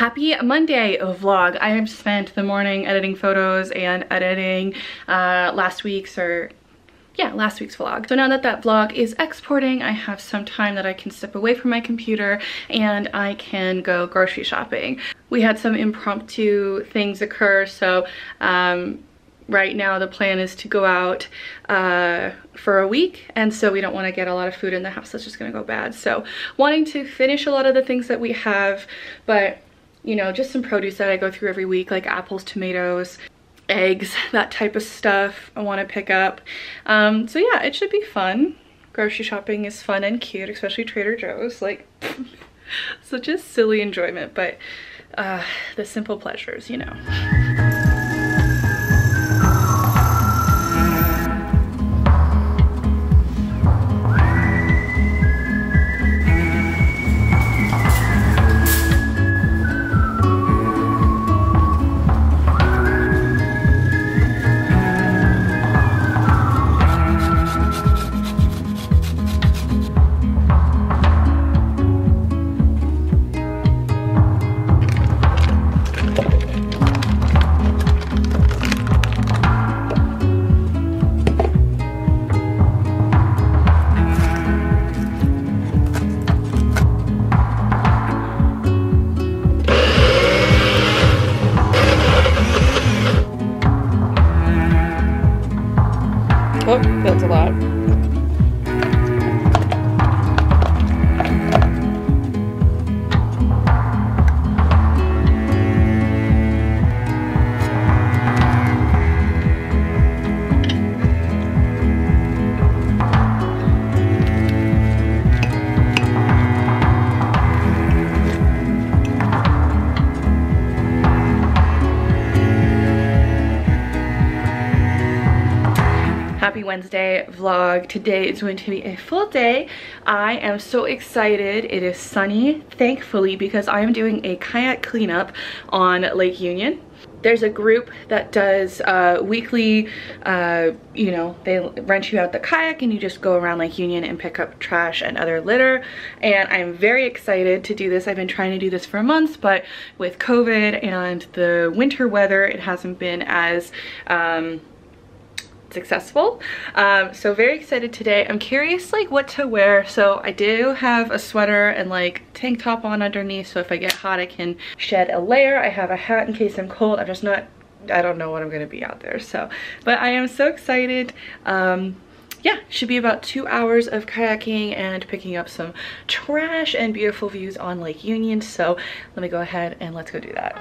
Happy Monday vlog. I have spent the morning editing photos and editing last week's vlog. So now that that vlog is exporting, I have some time that I can step away from my computer and I can go grocery shopping. We had some impromptu things occur, so right now the plan is to go out for a week, and so we don't want to get a lot of food in the house that's just gonna go bad. So wanting to finish a lot of the things that we have, but you know, just some produce that I go through every week, like apples, tomatoes, eggs, that type of stuff I want to pick up. So yeah, it should be fun. Grocery shopping is fun and cute, especially Trader Joe's. Like, such a silly enjoyment, but the simple pleasures, you know. Oh, that's a lot. Happy Wednesday vlog. Today is going to be a full day. I am so excited. It is sunny, thankfully, because I am doing a kayak cleanup on Lake Union. There's a group that does weekly, you know, they rent you out the kayak and you just go around Lake Union and pick up trash and other litter. And I'm very excited to do this. I've been trying to do this for months, but with COVID and the winter weather, it hasn't been as successful. So very excited today. I'm curious like what to wear. So I do have a sweater and like tank top on underneath, so if I get hot I can shed a layer. I have a hat in case I'm cold. I don't know what I'm gonna be out there, so but I am so excited. Yeah, should be about 2 hours of kayaking and picking up some trash and beautiful views on Lake Union. So let me go ahead and let's go do that.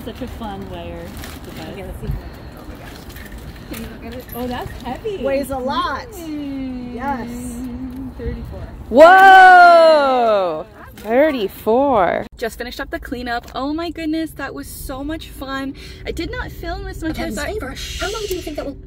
Such a fun layer. Oh my gosh. Can you look at it? Oh, that's heavy. Weighs a lot. Yes. 34. Whoa! 34. Just finished up the cleanup. Oh my goodness, that was so much fun. I did not film as much as I... How long do you think that will...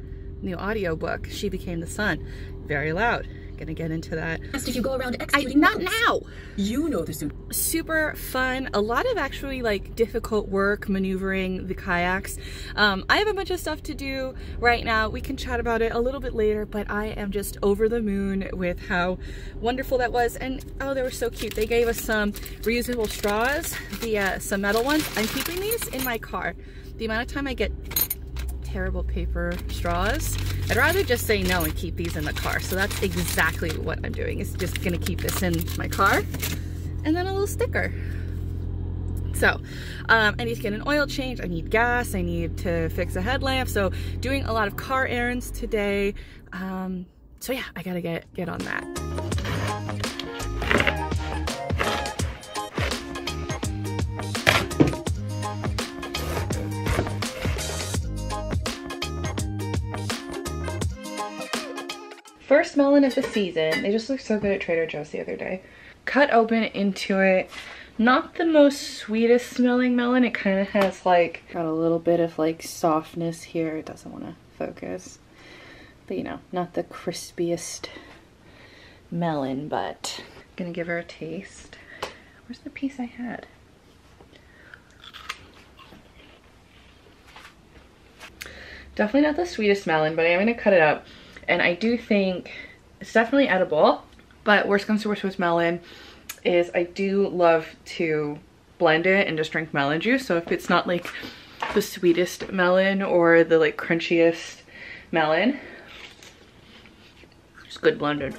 New audiobook, She Became the Sun. Very loud. Gonna get into that. Did you go around executing not now. You know the suit. Super fun. A lot of actually like difficult work maneuvering the kayaks. I have a bunch of stuff to do right now. We can chat about it a little bit later, but I am just over the moon with how wonderful that was. And oh, they were so cute. They gave us some reusable straws, some metal ones. I'm keeping these in my car. The amount of time I get terrible paper straws, I'd rather just say no and keep these in the car. So that's exactly what I'm doing, is just gonna keep this in my car. And then a little sticker. So I need to get an oil change, I need gas, I need to fix a headlamp. So doing a lot of car errands today. So yeah, I gotta get on that. First melon of the season. They just looked so good at Trader Joe's the other day. Cut open into it. Not the most sweetest smelling melon. It kind of has like, got a little bit of like softness here. It doesn't want to focus. But you know, not the crispiest melon, but I'm gonna give her a taste. Where's the piece I had? Definitely not the sweetest melon, but I am gonna cut it up. And I do think it's definitely edible, but worst comes to worst with melon is I do love to blend it and just drink melon juice. So if it's not like the sweetest melon or the like crunchiest melon, it's good blended.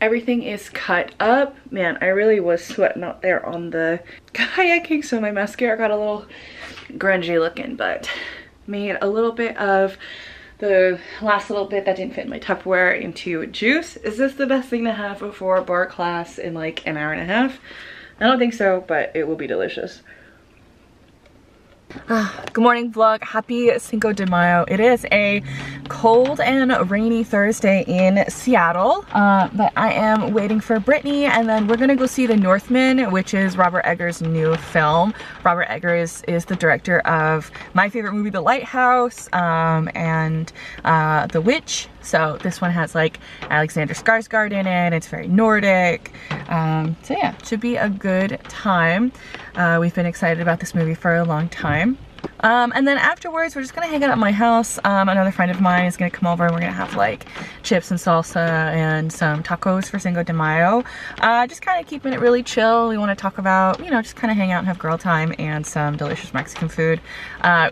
Everything is cut up. Man, I really was sweating out there on the kayaking, so my mascara got a little grungy looking, but made a little bit of the last little bit that didn't fit in my Tupperware into juice. Is this the best thing to have before a bar class in like an hour and a half? I don't think so, but it will be delicious. Good morning vlog. Happy Cinco de Mayo. It is a cold and rainy Thursday in Seattle, but I am waiting for Brittany, and then we're gonna go see The Northman, which is Robert Eggers' new film. Robert Eggers is the director of my favorite movie, The Lighthouse, and The Witch. So this one has like Alexander Skarsgård in it. It's very Nordic. So yeah, should be a good time. We've been excited about this movie for a long time. And then afterwards, we're just gonna hang out at my house. Another friend of mine is gonna come over and we're gonna have like chips and salsa and some tacos for Cinco de Mayo. Just kind of keeping it really chill. We wanna talk about, you know, just kind of hang out and have girl time and some delicious Mexican food.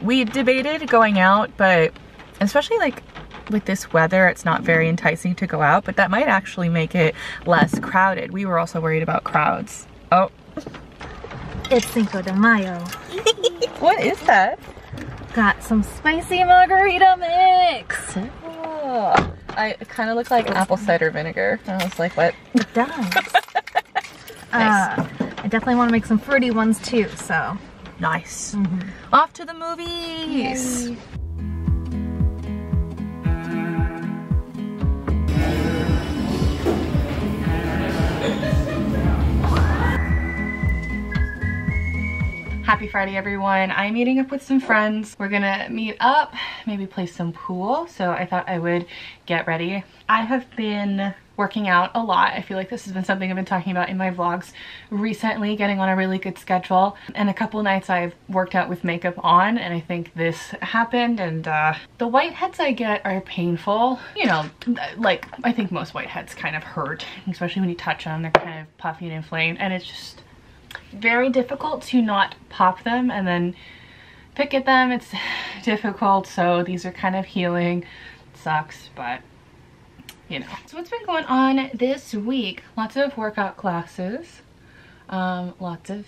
We debated going out, but especially like with this weather, it's not very enticing to go out, but that might actually make it less crowded. We were also worried about crowds. Oh. It's Cinco de Mayo. What is that? Got some spicy margarita mix. Oh, it kind of looked like apple cider vinegar. I was like, what? It does. Nice. I definitely want to make some fruity ones too, so. Nice. Off to the movies. Yay. Happy Friday, everyone. I'm meeting up with some friends. We're gonna meet up, maybe play some pool. So I thought I would get ready. I have been working out a lot. I feel like this has been something I've been talking about in my vlogs recently, getting on a really good schedule. And a couple nights I've worked out with makeup on, and I think this happened, and the whiteheads I get are painful. You know, like I think most whiteheads kind of hurt, especially when you touch them. They're kind of puffy and inflamed, and it's just very difficult to not pop them and then pick at them. It's difficult, so these are kind of healing. It sucks, but you know. So what's been going on this week? Lots of workout classes, lots of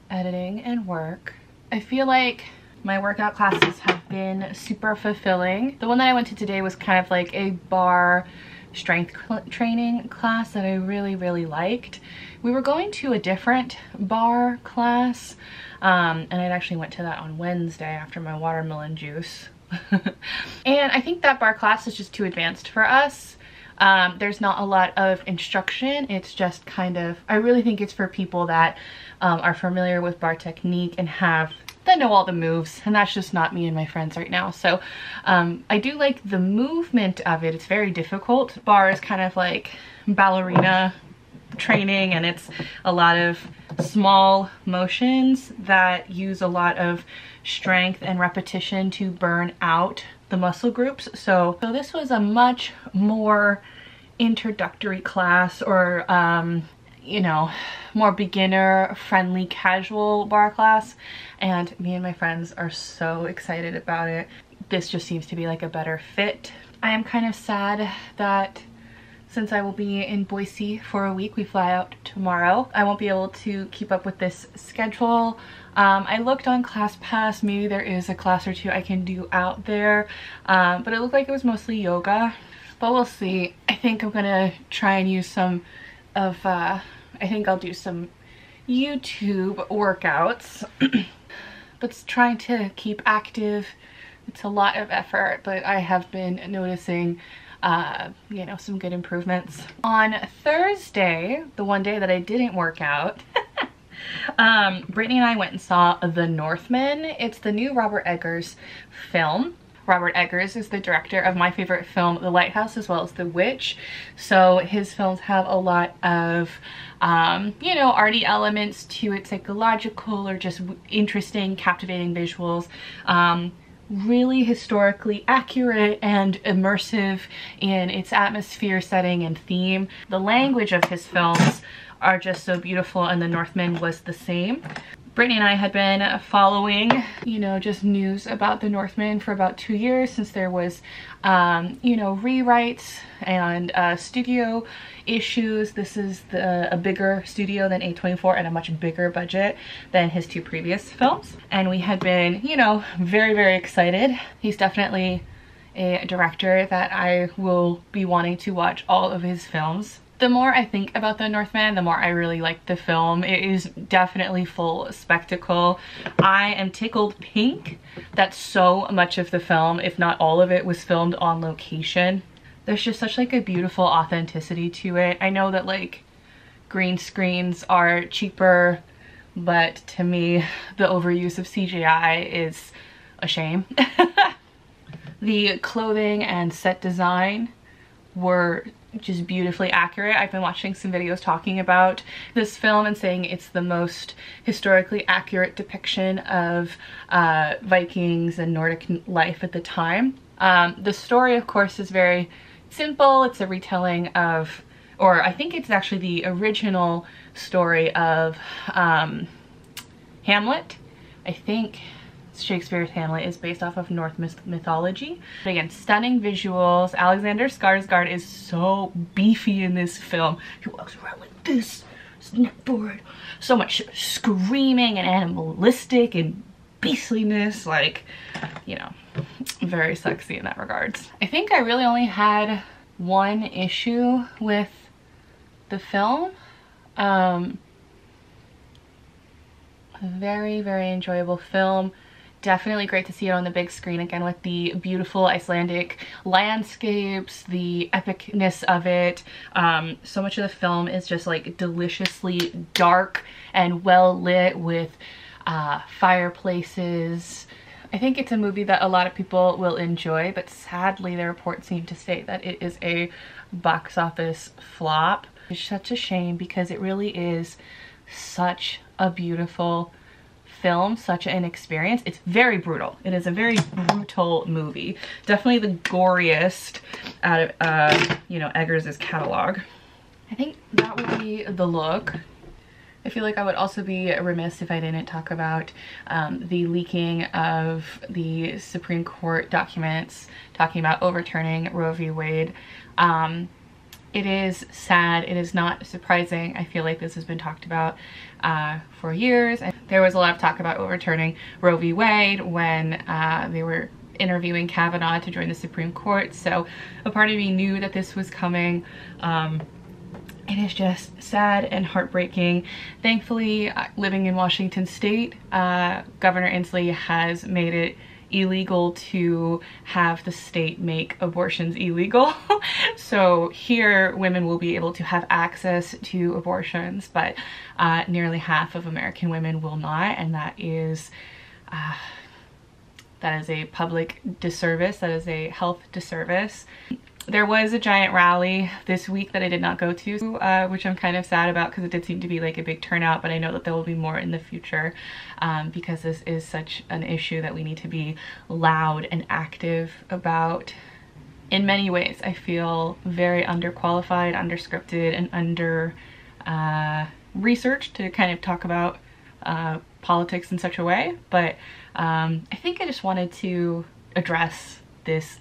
editing and work. I feel like my workout classes have been super fulfilling. The one that I went to today was kind of like a bar strength training class that I really liked. We were going to a different bar class, and I actually went to that on Wednesday after my watermelon juice. And I think that bar class is just too advanced for us. There's not a lot of instruction. It's just kind of, I really think it's for people that are familiar with bar technique and that know all the moves, and that's just not me and my friends right now. So I do like the movement of it. It's very difficult. Bar is kind of like ballerina training, and it's a lot of small motions that use a lot of strength and repetition to burn out the muscle groups. So this was a much more introductory class, or you know, more beginner friendly casual bar class, and me and my friends are so excited about it. This just seems to be like a better fit. I am kind of sad that since I will be in Boise for a week. We fly out tomorrow. I won't be able to keep up with this schedule. I looked on ClassPass, maybe there is a class or two I can do out there, but it looked like it was mostly yoga, but we'll see. I think I'm gonna try and use some of, I think I'll do some YouTube workouts, but trying to keep active, it's a lot of effort, but I have been noticing you know, some good improvements. On Thursday, the one day that I didn't work out, Brittany and I went and saw The Northman. It's the new Robert Eggers film. Robert Eggers is the director of my favorite film, The Lighthouse, as well as The Witch. So his films have a lot of, you know, arty elements to it, psychological or just interesting, captivating visuals. Really historically accurate and immersive in its atmosphere, setting, and theme. The language of his films are just so beautiful, and The Northman was the same. Brittany and I had been following, you know, just news about The Northman for about 2 years, since there was, you know, rewrites and studio issues. This is a bigger studio than A24 and a much bigger budget than his 2 previous films. And we had been, you know, very, very excited. He's definitely a director that I will be wanting to watch all of his films. The more I think about The Northman, the more I really like the film. It is definitely full spectacle. I am tickled pink that so much of the film, if not all of it, was filmed on location. There's just such like a beautiful authenticity to it. I know that like green screens are cheaper, but to me, the overuse of CGI is a shame. The clothing and set design were just beautifully accurate. I've been watching some videos talking about this film and saying it's the most historically accurate depiction of Vikings and Nordic life at the time. The story, of course, is very simple. It's a retelling of, or I think it's actually the original story of Hamlet. I think Shakespeare's Hamlet is based off of Norse mythology. But again, stunning visuals. Alexander Skarsgård is so beefy in this film. He walks around like this, his neck board. So much screaming and animalistic and beastliness, like, you know, very sexy in that regards. I think I really only had one issue with the film. Very, very enjoyable film. Definitely great to see it on the big screen again with the beautiful Icelandic landscapes, the epicness of it. So much of the film is just like deliciously dark and well lit with fireplaces. I think it's a movie that a lot of people will enjoy, but sadly the reports seem to state that it is a box office flop. It's such a shame because it really is such a beautiful film, such an experience. It's very brutal. It is a very brutal movie. Definitely the goriest out of, you know, Eggers' catalog. I think that would be the look. I feel like I would also be remiss if I didn't talk about the leaking of the Supreme Court documents talking about overturning Roe v. Wade. It is sad. It is not surprising. I feel like this has been talked about for years. And there was a lot of talk about overturning Roe v. Wade when they were interviewing Kavanaugh to join the Supreme Court. So a part of me knew that this was coming. It is just sad and heartbreaking. Thankfully, living in Washington State, Governor Inslee has made it illegal to have the state make abortions illegal. So here women will be able to have access to abortions, but nearly half of American women will not, and that is a public disservice. That is a health disservice. There was a giant rally this week that I did not go to, which I'm kind of sad about because it did seem to be like a big turnout, but I know that there will be more in the future because this is such an issue that we need to be loud and active about. In many ways, I feel very underqualified, underscripted, and under researched to kind of talk about politics in such a way, but I think I just wanted to address this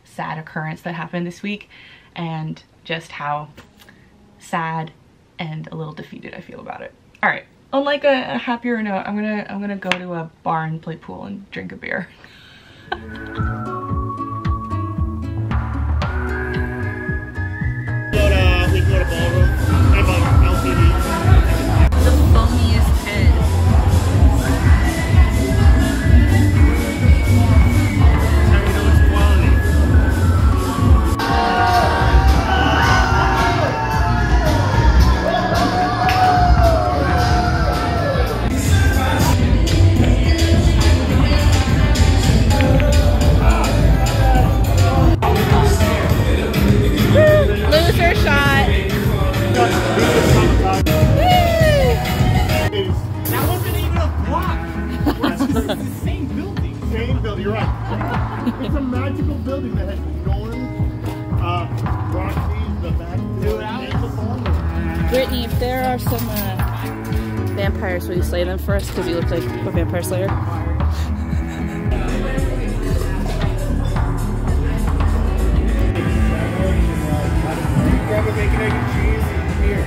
sad occurrence that happened this week and just how sad and a little defeated I feel about it. All right, on like a happier note, I'm gonna go to a bar and play pool and drink a beer. We go to ballroom. I have LCD. The foamiest head. How do you know it's quality? Loser shot. That wasn't even a block. It's the same building. Same building, you're right. It's a magical building that has Norm, Roxy, the back, and the phone. Brittany, if there are some vampires, will you slay them for us? Because you look like a vampire slayer. Grab a bacon, egg, and cheese here.